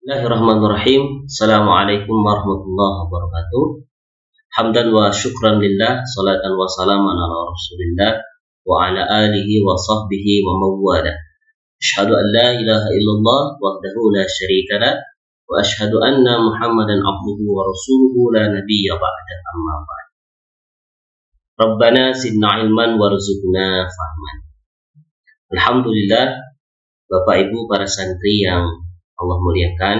Bismillahirrahmanirrahim. Assalamualaikum warahmatullahi wabarakatuh. Hamdan wa syukran lillah, salatan wa salaman ala rasulillah wa ala alihi wa sahbihi wa mawwala. Asyhadu an la ilaha illallah wahdahu la syarika lah wa asyhadu anna Muhammadan abduhu wa rasuluhu la nabiyya ba'da, amma ba'd. Rabbana zidna ilman warzuqna fahman. Alhamdulillah, Bapak Ibu para santri yang Allah muliakan,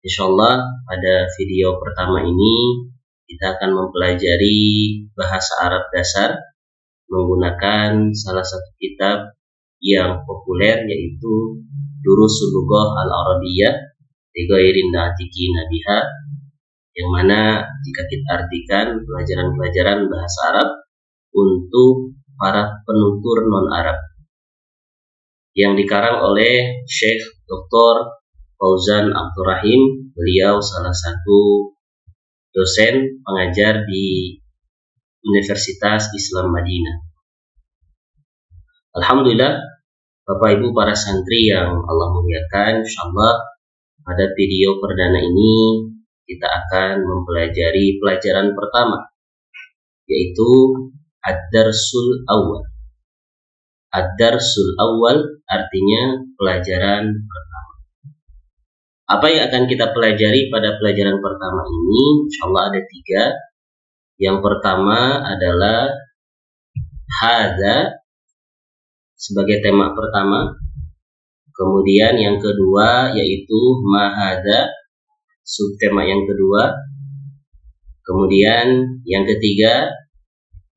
insyaallah pada video pertama ini kita akan mempelajari bahasa Arab dasar menggunakan salah satu kitab yang populer, yaitu Durusul Lughah Al-Arabiyyah li Ghairin Natiqina Biha, yang mana jika kita artikan pelajaran-pelajaran bahasa Arab untuk para penutur non-Arab, yang dikarang oleh Syekh Dr. Fauzan Abdurrahim. Beliau salah satu dosen pengajar di Universitas Islam Madinah. Alhamdulillah, Bapak Ibu para santri yang Allah muliakan, insyaallah pada video perdana ini kita akan mempelajari pelajaran pertama, yaitu Ad-Darsul Awal. Ad-Darsul Awal artinya pelajaran pertama. Apa yang akan kita pelajari pada pelajaran pertama ini? Insyaallah ada 3. Yang pertama adalah hadza sebagai tema pertama. Kemudian yang kedua yaitu ma hadza, subtema yang kedua. Kemudian yang ketiga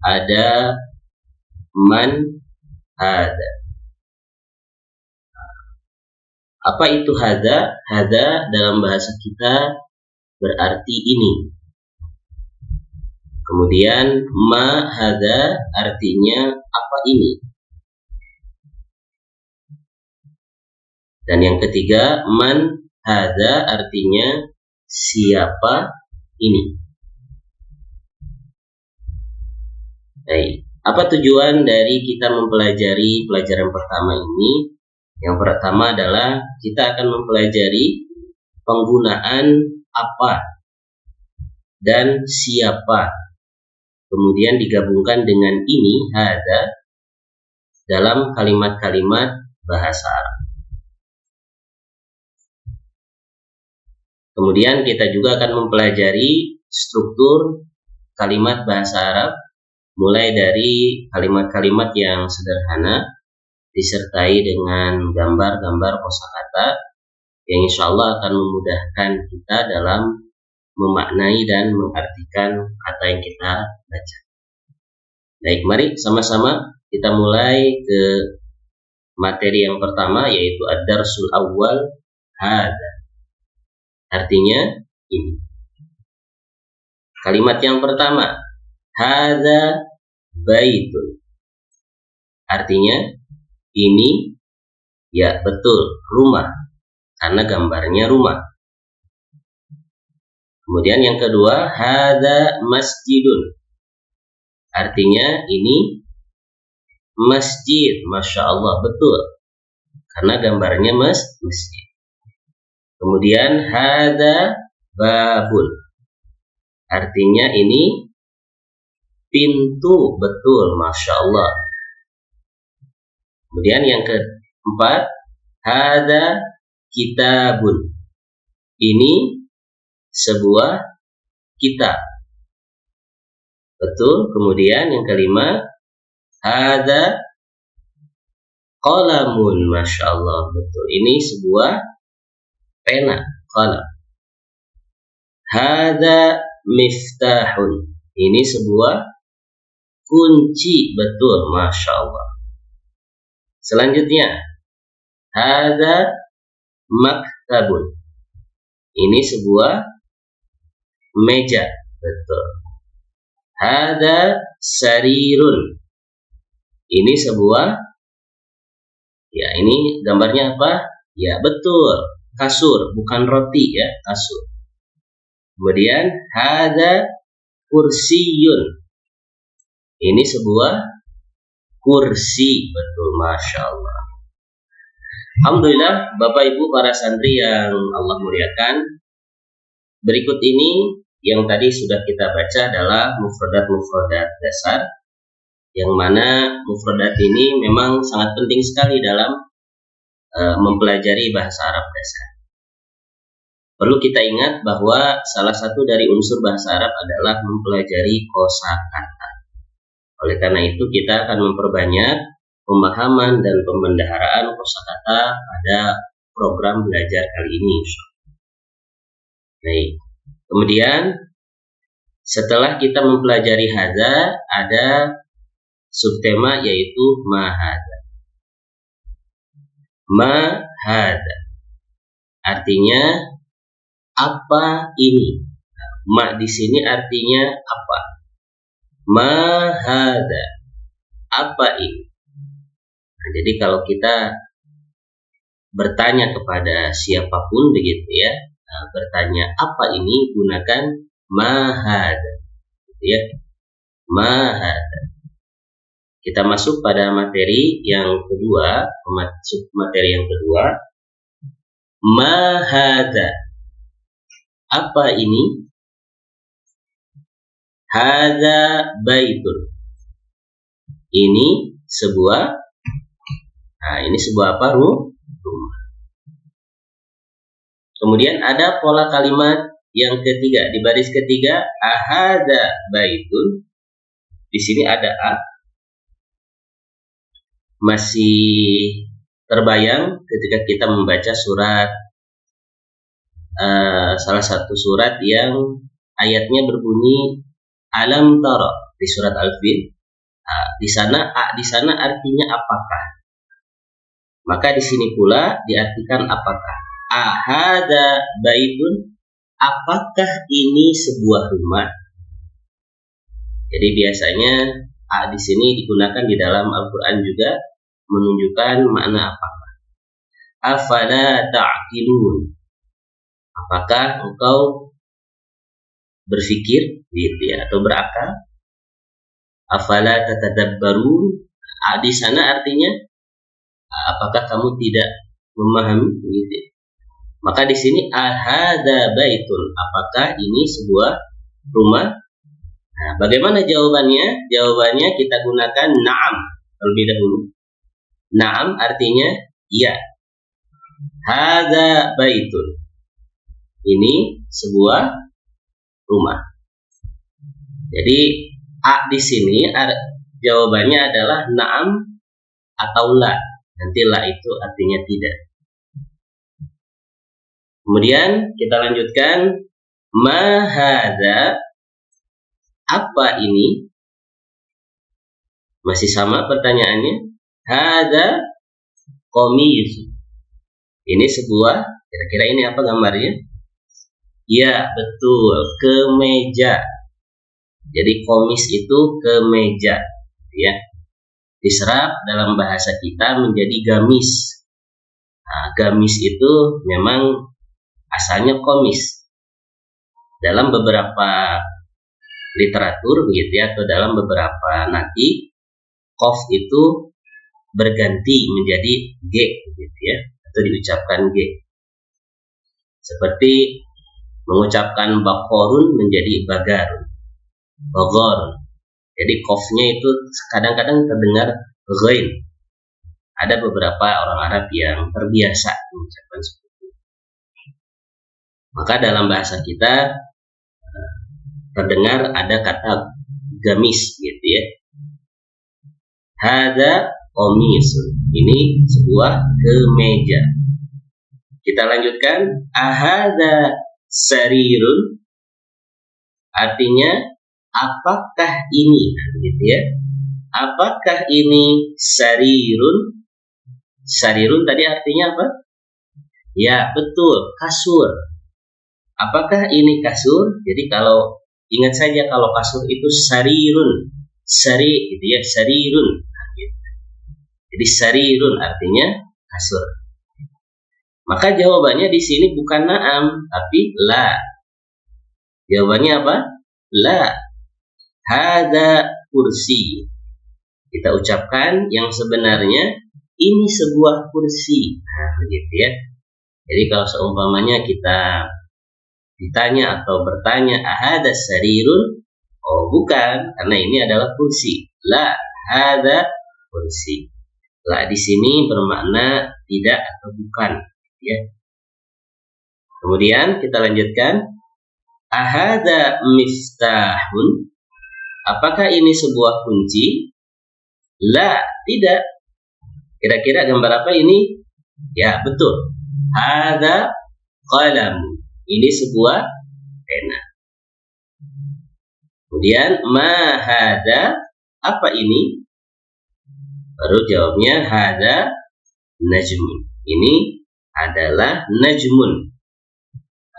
ada man hadza. Apa itu hadza? Hadza dalam bahasa kita berarti ini. Kemudian ma hadza artinya apa ini. Dan yang ketiga man hadza artinya siapa ini. Baik, apa tujuan dari kita mempelajari pelajaran pertama ini? Yang pertama adalah kita akan mempelajari penggunaan apa dan siapa, kemudian digabungkan dengan ini hadza dalam kalimat-kalimat bahasa Arab. Kemudian kita juga akan mempelajari struktur kalimat bahasa Arab, mulai dari kalimat-kalimat yang sederhana disertai dengan gambar-gambar kosakata yang insya Allah akan memudahkan kita dalam memaknai dan mengartikan kata yang kita baca. Baik, mari sama-sama kita mulai ke materi yang pertama, yaitu Ad-Darsul Awal hadza. Artinya ini. Kalimat yang pertama, hadza baitun. Artinya ini, ya betul, rumah, karena gambarnya rumah. Kemudian yang kedua, hadza masjidun. Artinya ini masjid, masya Allah, betul, karena gambarnya masjid. Kemudian hadza babun. Artinya ini pintu, betul, masya Allah. Kemudian yang keempat, hadza kitabun. Ini sebuah kitab. Betul. Kemudian yang kelima, hadza qalamun. Masya Allah, betul. Ini sebuah pena, qalam. Hadza miftahun. Ini sebuah kunci, betul, masya Allah. Selanjutnya, hadza maktabun. Ini sebuah meja, betul. Hadza sarirun. Ini sebuah, ya ini gambarnya apa? Ya betul, kasur, bukan roti ya, kasur. Kemudian hadza kursiyun. Ini sebuah kursi, betul, masya Allah. Alhamdulillah, Bapak Ibu para santri yang Allah muliakan. Berikut ini yang tadi sudah kita baca adalah mufradat-mufradat dasar, yang mana mufradat ini memang sangat penting sekali dalam mempelajari bahasa Arab dasar. Perlu kita ingat bahwa salah satu dari unsur bahasa Arab adalah mempelajari kosakata. Oleh karena itu kita akan memperbanyak pemahaman dan pembendaharaan kosakata pada program belajar kali ini. Baik. Kemudian setelah kita mempelajari hadza, ada subtema yaitu ma hadza. Ma hadza artinya apa ini. Ma di sini artinya apa. Ma hadza, apa ini. Nah, jadi kalau kita bertanya kepada siapapun begitu ya, bertanya apa ini, gunakan ma hadza, gitu ya. Ma hadza. Kita masuk pada materi yang kedua, materi yang kedua. Ma hadza, apa ini? Hadza baitun, ini sebuah, ini sebuah apa? Rumah. Kemudian ada pola kalimat yang ketiga, di baris ketiga, ahadza baitun. Di sini ada a. Masih terbayang ketika kita membaca surat, salah satu surat yang ayatnya berbunyi alam tara, di surat Al-Fil. Di sana artinya apakah. Maka di sini pula diartikan apakah. Ahadza baitun, apakah ini sebuah rumah. Jadi biasanya di sini digunakan di dalam Al-Quran juga menunjukkan makna apakah. Afala ta'qilun, apakah engkau berpikir gitu ya, atau berakal. Afala tatadabbarun, di sana artinya apakah kamu tidak memahami gitu ya. Maka di sini ahadza baitun, apakah ini sebuah rumah. Nah, bagaimana jawabannya? Jawabannya kita gunakan na'am terlebih dahulu. Na'am artinya iya. Hadza baitun, ini sebuah rumah. Jadi di sini jawabannya adalah na'am atau la. Nanti la itu artinya tidak. Kemudian kita lanjutkan, ma hadza, apa ini? Masih sama pertanyaannya. Hadza qamis, ini sebuah, kira-kira ini apa gambarnya? Ya, betul, kemeja. Jadi komis itu kemeja, ya. Diserap dalam bahasa kita menjadi gamis. Nah, gamis itu memang asalnya komis. Dalam beberapa literatur begitu ya, atau dalam beberapa nanti qaf itu berganti menjadi g gitu ya, atau diucapkan g. Seperti mengucapkan bakorun menjadi bagarun, bagor. Jadi qafnya itu kadang-kadang terdengar ghain. Ada beberapa orang Arab yang terbiasa mengucapkan seperti itu. Maka dalam bahasa kita terdengar ada kata gamis gitu ya. Hadza qamis, ini sebuah kemeja. Kita lanjutkan, ahadza sarirun, artinya apakah ini gitu ya. Apakah ini sarirun? Sarirun tadi artinya apa? Ya, betul, kasur. Apakah ini kasur? Jadi kalau ingat saja, kalau kasur itu sarirun, sari gitu ya, sarirun. Jadi sarirun artinya kasur. Maka jawabannya di sini bukan na'am, tapi la. Jawabannya apa? La. Hadza kursi. Kita ucapkan yang sebenarnya ini sebuah kursi. Nah, begitu ya. Jadi kalau seumpamanya kita ditanya atau bertanya, ahada sarirun? Oh, bukan, karena ini adalah kursi. La hada kursi. La di sini bermakna tidak atau bukan, ya. Kemudian kita lanjutkan, ahada miftahun? Apakah ini sebuah kunci? La, tidak. Kira-kira gambar apa ini? Ya, betul. Hada qalam. Ini sebuah pena. Kemudian ma hada? Apa ini? Baru jawabnya hada najmun. Ini adalah najmun.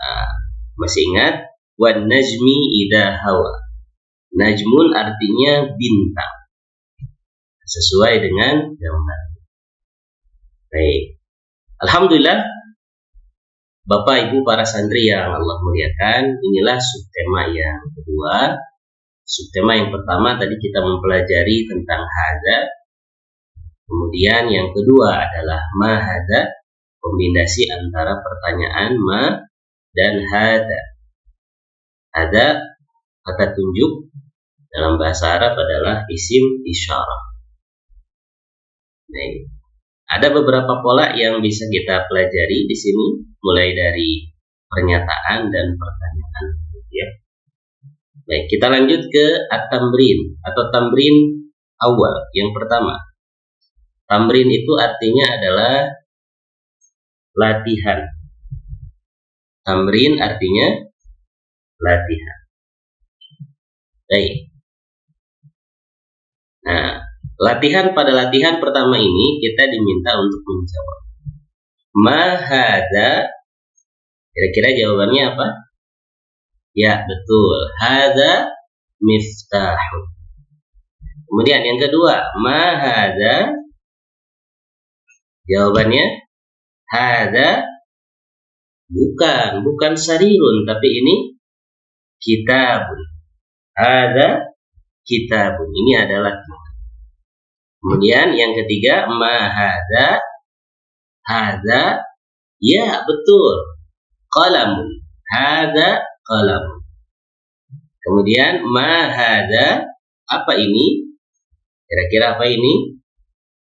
Nah, masih ingat? Wan najmi idha hawa. Najmun artinya bintang. Sesuai dengan gambar. Baik. Alhamdulillah, Bapak Ibu para santri yang Allah muliakan, inilah subtema yang kedua. Subtema yang pertama tadi kita mempelajari tentang hada. Kemudian yang kedua adalah ma hada, kombinasi antara pertanyaan ma dan hada. Hada, kata tunjuk dalam bahasa Arab adalah isim isyarah. Nah, ada beberapa pola yang bisa kita pelajari di sini, mulai dari pernyataan dan pertanyaan, ya. Baik, kita lanjut ke at-tamrin atau tamrin awal. Yang pertama, tamrin itu artinya adalah latihan. Tamrin artinya latihan. Baik. Nah, pada latihan pertama ini kita diminta untuk menjawab. Ma hada? Kira-kira jawabannya apa? Ya, betul. Hada miftahun. Kemudian yang kedua, ma hada? Jawabannya hada bukan sarirun, tapi ini kitabun. Hada kitabun. Ini adalah kitab. Kemudian yang ketiga, ma hada? Hada, ya betul, qalamun. Hada qalamun. Kemudian ma hada? Apa ini? Kira-kira apa ini?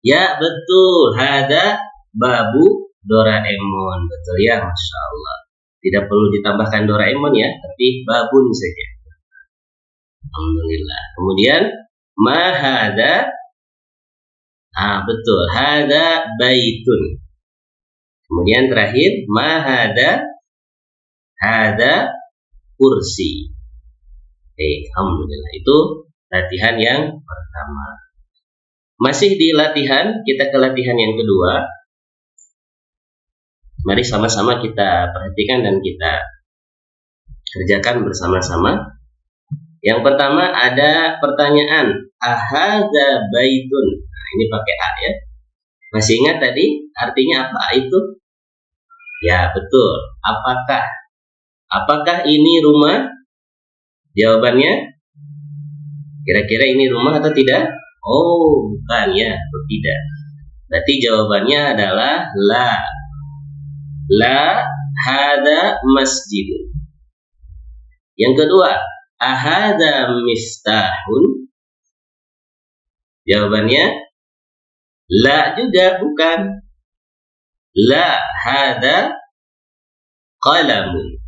Ya betul, hada babu Doraemon. Betul ya, Masya Allah. Tidak perlu ditambahkan Doraemon ya, tapi babun saja. Alhamdulillah. Kemudian ma hada? Betul, hada baitun. Kemudian terakhir, ma hada? Hada kursi. Alhamdulillah. Itu latihan yang pertama. Masih di latihan, kita ke latihan yang kedua. Mari sama-sama kita perhatikan dan kita kerjakan bersama-sama. Yang pertama ada pertanyaan, ahadza baitun. Nah, ini pakai a ya. Masih ingat tadi artinya apa itu? Ya, betul. Apakah? Apakah ini rumah? Jawabannya, kira-kira ini rumah atau tidak? Oh, bukan ya, atau tidak. Berarti jawabannya adalah la. La hada masjidun. Yang kedua, ahada miftahun? Jawabannya la juga, bukan. La hada qalamun.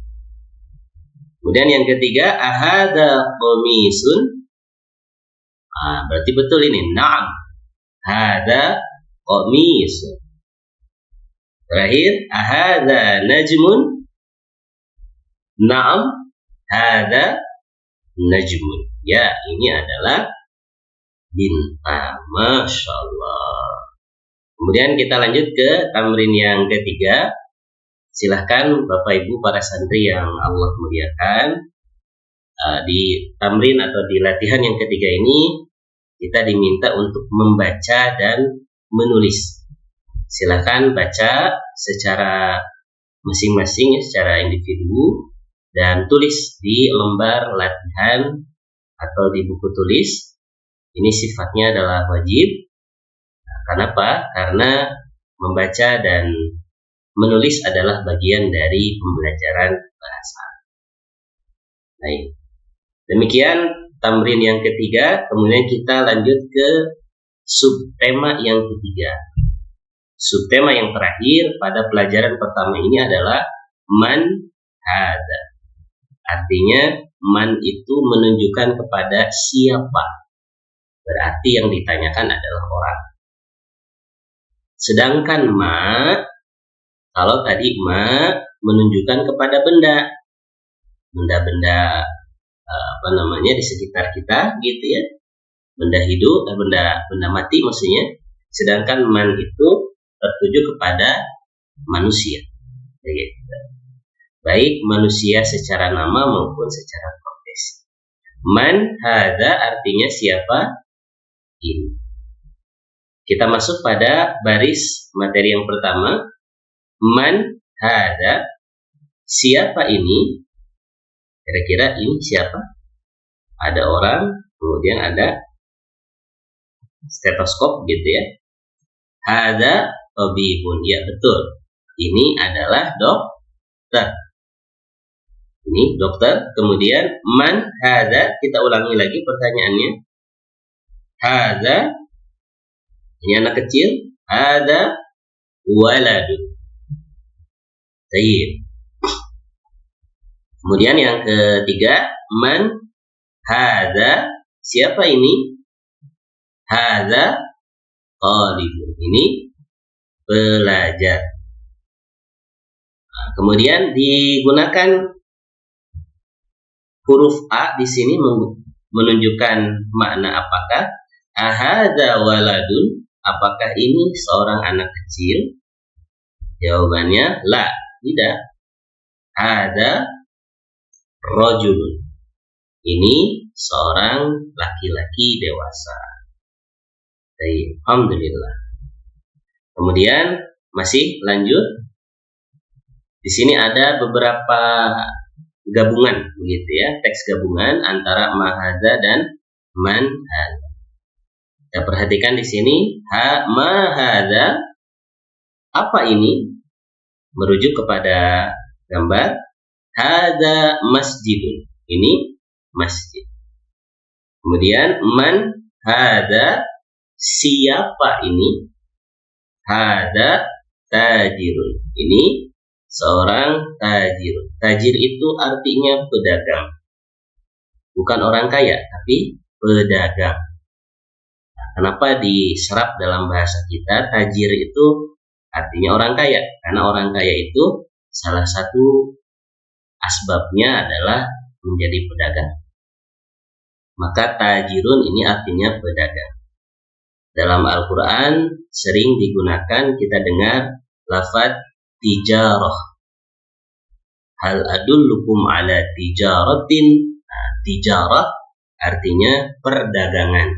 Kemudian yang ketiga, ahada qamisun? Berarti betul ini. Na'am. Hada qamisun. Terakhir, ahada najmun? Na'am. Hada najmun. Ya, ini adalah bintang. Masya Allah. Kemudian kita lanjut ke tamrin yang ketiga. Silahkan Bapak Ibu para santri yang Allah muliakan, di tamrin atau di latihan yang ketiga ini kita diminta untuk membaca dan menulis. Silahkan baca secara masing-masing, secara individu, dan tulis di lembar latihan atau di buku tulis. Ini sifatnya adalah wajib. Kenapa? Karena membaca dan menulis adalah bagian dari pembelajaran bahasa. Baik. Demikian tamrin yang ketiga, kemudian kita lanjut ke subtema yang ketiga. Subtema yang terakhir pada pelajaran pertama ini adalah man hada. Artinya man itu menunjukkan kepada siapa. Berarti yang ditanyakan adalah orang. Sedangkan ma, kalau tadi ma menunjukkan kepada benda. Benda-benda di sekitar kita gitu ya. Benda hidup, benda mati maksudnya. Sedangkan man itu tertuju kepada manusia. Baik manusia secara nama maupun secara profesi. Man hada artinya siapa ini. Kita masuk pada baris materi yang pertama. Man hada, siapa ini? Kira-kira ini siapa? Ada orang, kemudian ada stetoskop gitu ya. Hada tabibun, ya betul. Ini adalah dokter. Ini dokter. Kemudian man hada, kita ulangi lagi pertanyaannya. Hada, ini anak kecil. Hada waladun. Baik. Kemudian yang ketiga, man hada, siapa ini? Hada talibun, ini pelajar. Nah, kemudian digunakan huruf A di sini menunjukkan makna apakah? Ahada waladun, apakah ini seorang anak kecil? Jawabannya la, tidak. Ada rajulun, ini seorang laki-laki dewasa. Baik, alhamdulillah. Kemudian masih lanjut. Di sini ada beberapa gabungan begitu ya, teks gabungan antara mahada dan man hada. Kita perhatikan di sini mahada, apa ini? Merujuk kepada gambar hada masjidun, ini masjid. Kemudian man hada, siapa ini? Hada tajirun, ini seorang tajir. Tajir itu artinya pedagang, bukan orang kaya tapi pedagang. Nah, kenapa diserap dalam bahasa kita tajir itu artinya orang kaya? Karena orang kaya itu salah satu asbabnya adalah menjadi pedagang. Maka tajirun ini artinya pedagang. Dalam Al-Quran sering digunakan, kita dengar lafaz tijarah. Hal adullukum ala tijaratin. Nah, tijarah artinya perdagangan.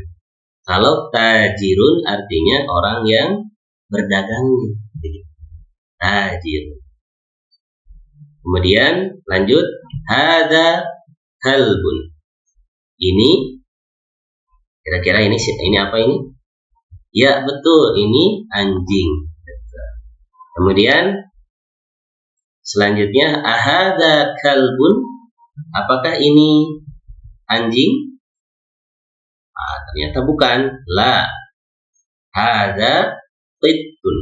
Kalau tajirun artinya orang yang berdagang. Tajir. Kemudian lanjut, hada kalbun. Ini kira-kira ini apa ini? Ya betul, ini anjing. Kemudian selanjutnya, ahada kalbun, apakah ini anjing? Nah, ternyata bukan. La, hada qittun,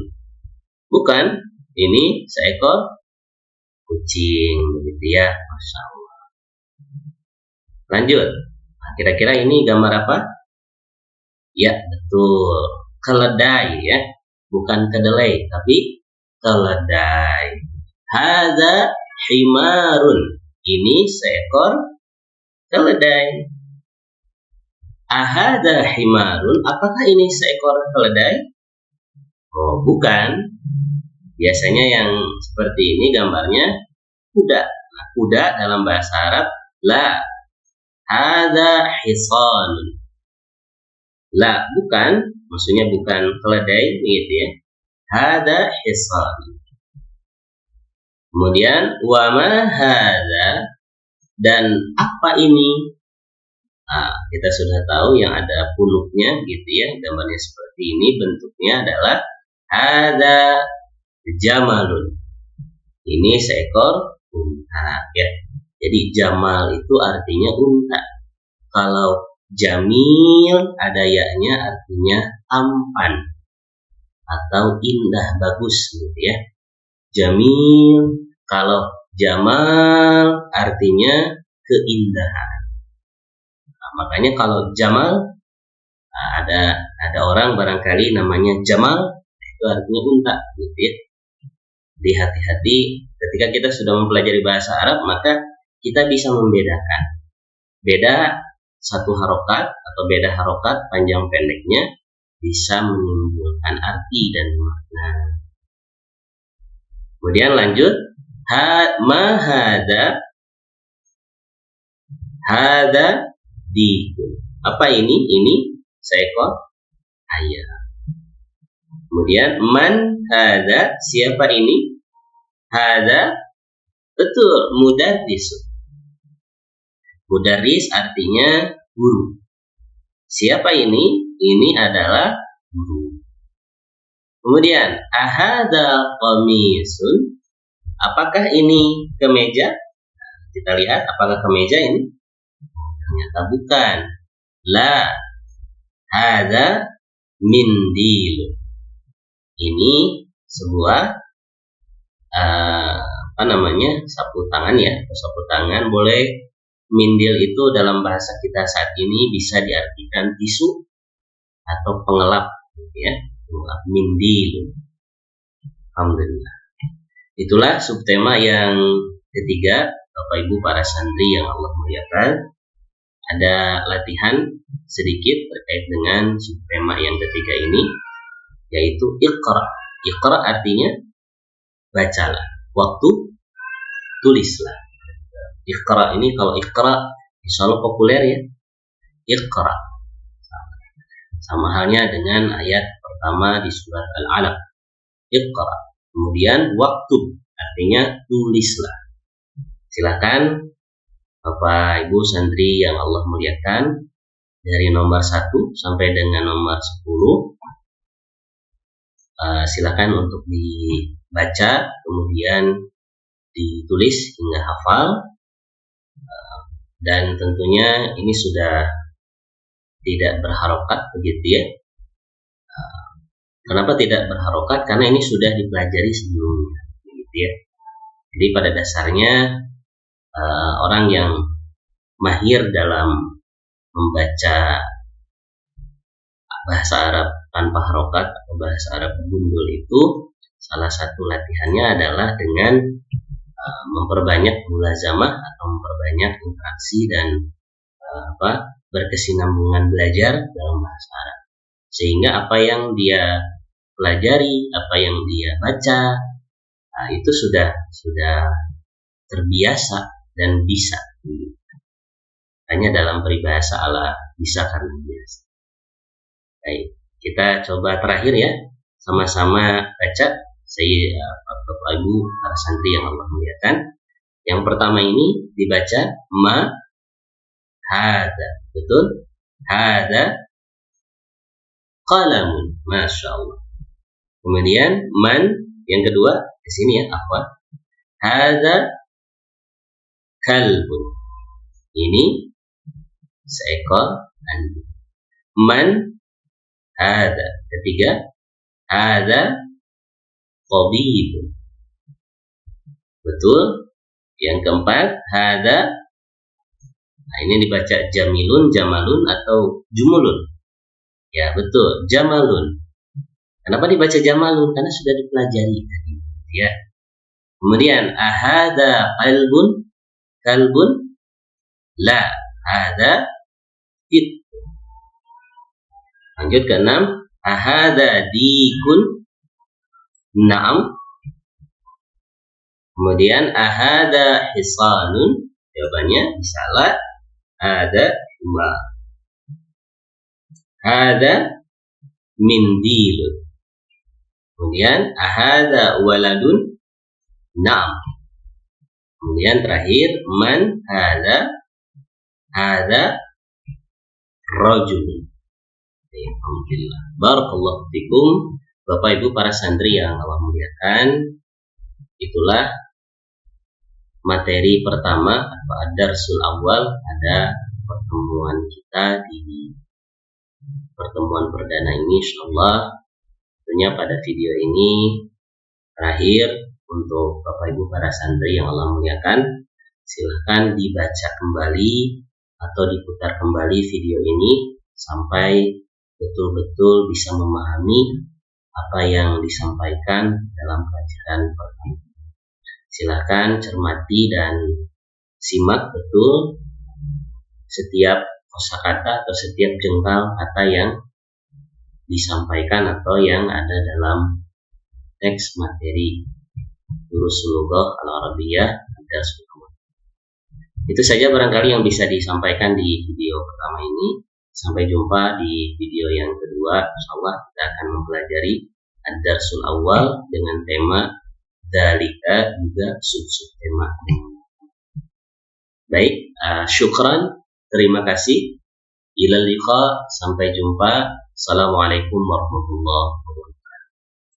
bukan, ini seekor kucing begitu ya. Masya Allah. Lanjut. Nah, kira-kira ini gambar apa? Ya betul, keledai ya, bukan kedelai tapi keledai. Hadza himarun, ini seekor keledai. Ahada himarun, apakah ini seekor keledai? Oh bukan. Biasanya yang seperti ini gambarnya kuda. Nah, kuda dalam bahasa Arab la, hada hisan. La, bukan, maksudnya bukan keledai begitu ya. Hada hisan. Kemudian wa ma hada, dan apa ini? Kita sudah tahu yang ada punuknya gitu ya. Gambarnya seperti ini, bentuknya adalah ada jamalun. Ini seekor unta ya. Jadi jamal itu artinya unta. Kalau jamil ada yaknya artinya tampan atau indah, bagus gitu ya. Jamil, kalau jamal artinya keindahan. Makanya kalau jamal, ada orang barangkali namanya Jamal, itu artinya unta gitu ya. Jadi hati-hati ketika kita sudah mempelajari bahasa Arab, maka kita bisa membedakan beda satu harokat atau beda harokat panjang pendeknya bisa menimbulkan arti dan makna. Kemudian lanjut, ma hada dikun. Apa ini? Ini seekor ayam. Kemudian man hada, siapa ini? Hada, betul, mudarris. Mudarris artinya guru. Siapa ini? Ini adalah guru. Kemudian ahada qamisun, apakah ini kemeja? Kita lihat apakah kemeja ini? Ternyata bukan. La, hada mindil. Ini sebuah sapu tangan ya, atau sapu tangan. Boleh, mindil itu dalam bahasa kita saat ini bisa diartikan tisu atau pengelap ya, pengelap mindil. Alhamdulillah. Itulah subtema yang ketiga, Bapak Ibu para santri yang Allah muliakan. Ada latihan sedikit terkait dengan subtema yang ketiga ini, yaitu iqra. Iqra artinya bacalah, waktu tulislah. Iqra ini, kalau iqra insya Allah populer ya, iqra. Sama halnya dengan ayat pertama di surat Al-Alaq, iqra. Kemudian waktu artinya tulislah. Silakan Bapak Ibu santri yang Allah muliakan, dari nomor 1 sampai dengan nomor 10, silakan untuk dibaca, kemudian ditulis hingga hafal, dan tentunya ini sudah tidak berharokat begitu ya. Kenapa tidak berharokat? Karena ini sudah dipelajari sebelumnya begitu ya. Jadi pada dasarnya orang yang mahir dalam membaca bahasa Arab tanpa harokat atau bahasa Arab gundul itu, salah satu latihannya adalah dengan memperbanyak mulazamah atau memperbanyak interaksi dan berkesinambungan belajar dalam bahasa Arab, sehingga apa yang dia pelajari, apa yang dia baca, itu sudah terbiasa dan bisa. Hanya dalam peribahasa Allah bisa karena biasa. Baik, kita coba terakhir ya, sama-sama baca. Saya Bapak Ibu para santri yang Allah muliakan. Yang pertama ini dibaca ma hada, betul? Hada qalamun, masya Allah. Kemudian man, yang kedua di sini ya, akhwat. Hada kalbun, ini seekor anjing. Man hada, ketiga hada tabibun, betul. Yang keempat hada, nah ini dibaca jamilun, jamalun atau jumulun ya, betul, jamalun. Kenapa dibaca jamalun? Karena sudah dipelajari tadi ya. Kemudian ahada kalbun, la, hada fit. Lanjut ke 6, ahada dikun, na'am. Kemudian ahada hisanun, jawabannya salah, ada ma. Hada mindilun. Kemudian ahada waladun, na'am. Kemudian terakhir man hada rajulun. Alhamdulillah. Barakallahu fikum. Bapak Ibu para santri yang Allah muliakan, itulah materi pertama atau ad-darsul awal pada pertemuan kita di pertemuan perdana ini, insyaallah. Tentunya pada video ini terakhir untuk Bapak Ibu para santri yang Allah muliakan, silahkan dibaca kembali atau diputar kembali video ini sampai betul-betul bisa memahami apa yang disampaikan dalam pelajaran pertama. Silahkan cermati dan simak betul setiap kosakata atau setiap jengkal kata yang disampaikan atau yang ada dalam teks materi Durusul Lughah Al-Arabiyyah. Itu saja barangkali yang bisa disampaikan di video pertama ini. Sampai jumpa di video yang kedua. Insyaallah kita akan mempelajari ad-darsul awal dengan tema dzalika, juga sub-sub tema. Baik, syukran, terima kasih. Ilal liqa, sampai jumpa. Assalamualaikum warahmatullahi wabarakatuh.